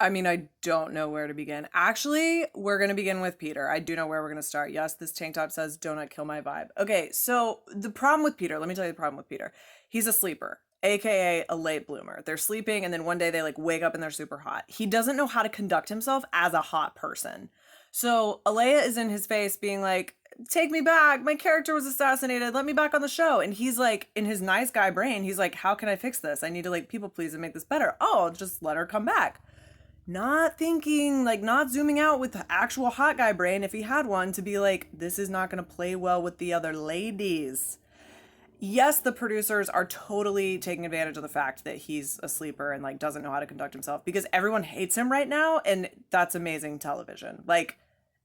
I mean, I don't know where to begin. Actually, we're going to begin with Peter. I do know where we're going to start. Yes, this tank top says, "Do not kill my vibe." Okay, so the problem with Peter, let me tell you the problem with Peter. He's a sleeper, aka a late bloomer. They're sleeping and then one day they like wake up and they're super hot. He doesn't know how to conduct himself as a hot person. So Alea is in his face being like, "Take me back. My character was assassinated. Let me back on the show." And he's like, in his nice guy brain, he's like, "How can I fix this? I need to like people please and make this better. Oh, I'll just let her come back." Not thinking, like, not zooming out with the actual hot guy brain if he had one to be like, this is not going to play well with the other ladies. Yes, the producers are totally taking advantage of the fact that he's a sleeper and like doesn't know how to conduct himself because everyone hates him right now, and that's amazing television. Like,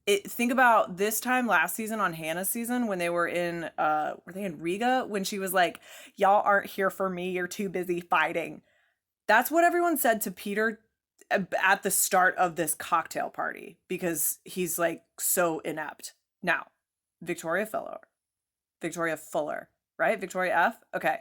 think about this time last season on Hannah's season when they were they in Riga when she was like, "Y'all aren't here for me, you're too busy fighting." That's what everyone said to Peter at the start of this cocktail party because he's like so inept. Now, Victoria Fuller. Victoria Fuller, right? Victoria F. Okay.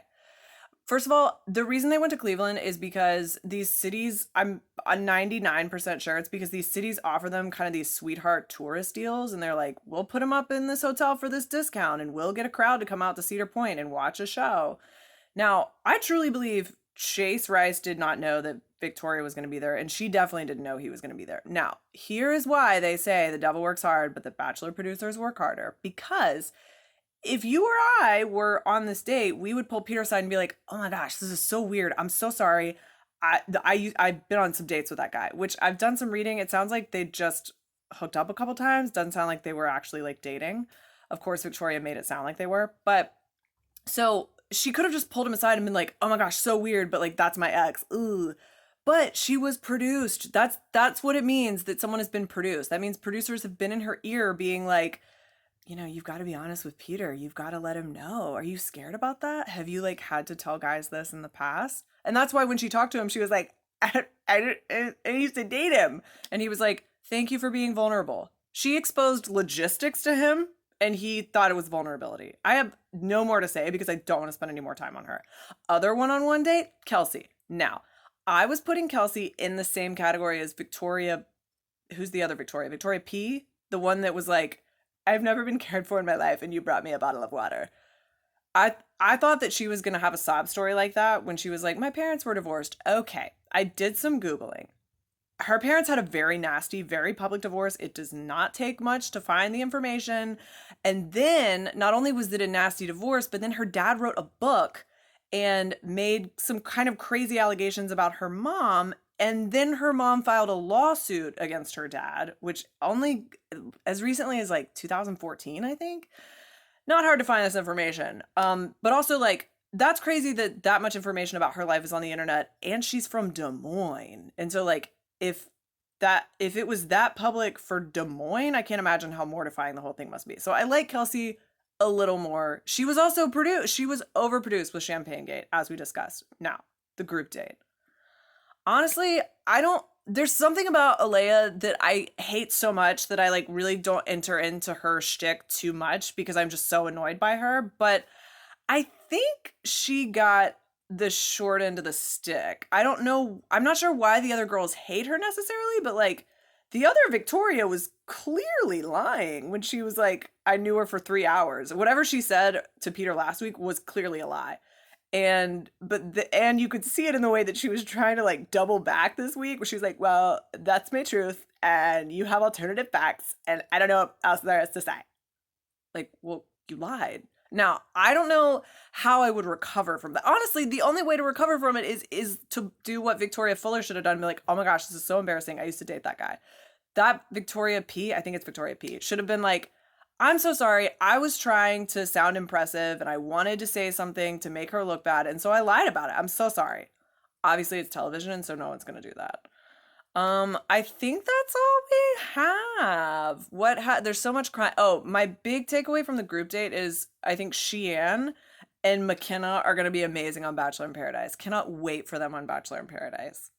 First of all, the reason they went to Cleveland is because these cities, I'm 99% sure it's because these cities offer them kind of these sweetheart tourist deals. And they're like, we'll put them up in this hotel for this discount and we'll get a crowd to come out to Cedar Point and watch a show. Now, I truly believe Chase Rice did not know that Victoria was going to be there, and she definitely didn't know he was going to be there. Now, here is why they say the devil works hard, but the Bachelor producers work harder. Because if you or I were on this date, we would pull Peter aside and be like, "Oh my gosh, this is so weird. I'm so sorry. I've been on some dates with that guy," which I've done some reading. It sounds like they just hooked up a couple times. Doesn't sound like they were actually like dating. Of course, Victoria made it sound like they were, but so she could have just pulled him aside and been like, "Oh my gosh, so weird, but like that's my ex." Ooh. But she was produced. That's what it means that someone has been produced. That means producers have been in her ear being like, "You've got to be honest with Peter. You've got to let him know. Are you scared about that? Have you like had to tell guys this in the past?" And that's why when she talked to him, she was like, I used to date him." And he was like, "Thank you for being vulnerable." She exposed logistics to him and he thought it was vulnerability. I have no more to say because I don't want to spend any more time on her. Other one-on-one date, Kelsey. Now, I was putting Kelsey in the same category as Victoria. Who's the other Victoria? Victoria P? The one that was like, "I've never been cared for in my life and you brought me a bottle of water." I thought that she was going to have a sob story like that when she was like, "My parents were divorced." Okay, I did some Googling. Her parents had a very nasty, very public divorce. It does not take much to find the information. And then not only was it a nasty divorce, but then her dad wrote a book and made some kind of crazy allegations about her mom. And then her mom filed a lawsuit against her dad, which only as recently as like 2014, I think. Not hard to find this information. But also like that's crazy that that much information about her life is on the internet and she's from Des Moines. And so like if if it was that public for Des Moines, I can't imagine how mortifying the whole thing must be. So I like Kelsey a little more. She was also produced. She was overproduced with Champagne Gate, as we discussed. Now, the group date. Honestly, I don't. There's something about Alea that I hate so much that I like really don't enter into her shtick too much because I'm just so annoyed by her. But I think she got the short end of the stick. I don't know. I'm not sure why the other girls hate her necessarily, but like the other Victoria was clearly lying when she was like, "I knew her for 3 hours." Whatever she said to Peter last week was clearly a lie. And you could see it in the way that she was trying to like double back this week where she was like, "Well, that's my truth and you have alternative facts and I don't know what else there is to say." Like, well, you lied. Now, I don't know how I would recover from that. Honestly, the only way to recover from it is to do what Victoria Fuller should have done and be like, "Oh my gosh, this is so embarrassing. I used to date that guy." That Victoria P, I think it's Victoria P, should have been like, "I'm so sorry. I was trying to sound impressive and I wanted to say something to make her look bad. And so I lied about it. I'm so sorry." Obviously, it's television, and so no one's going to do that. I think that's all we have. There's so much crime. Oh, my big takeaway from the group date is I think Sheehan and McKenna are going to be amazing on Bachelor in Paradise. Cannot wait for them on Bachelor in Paradise.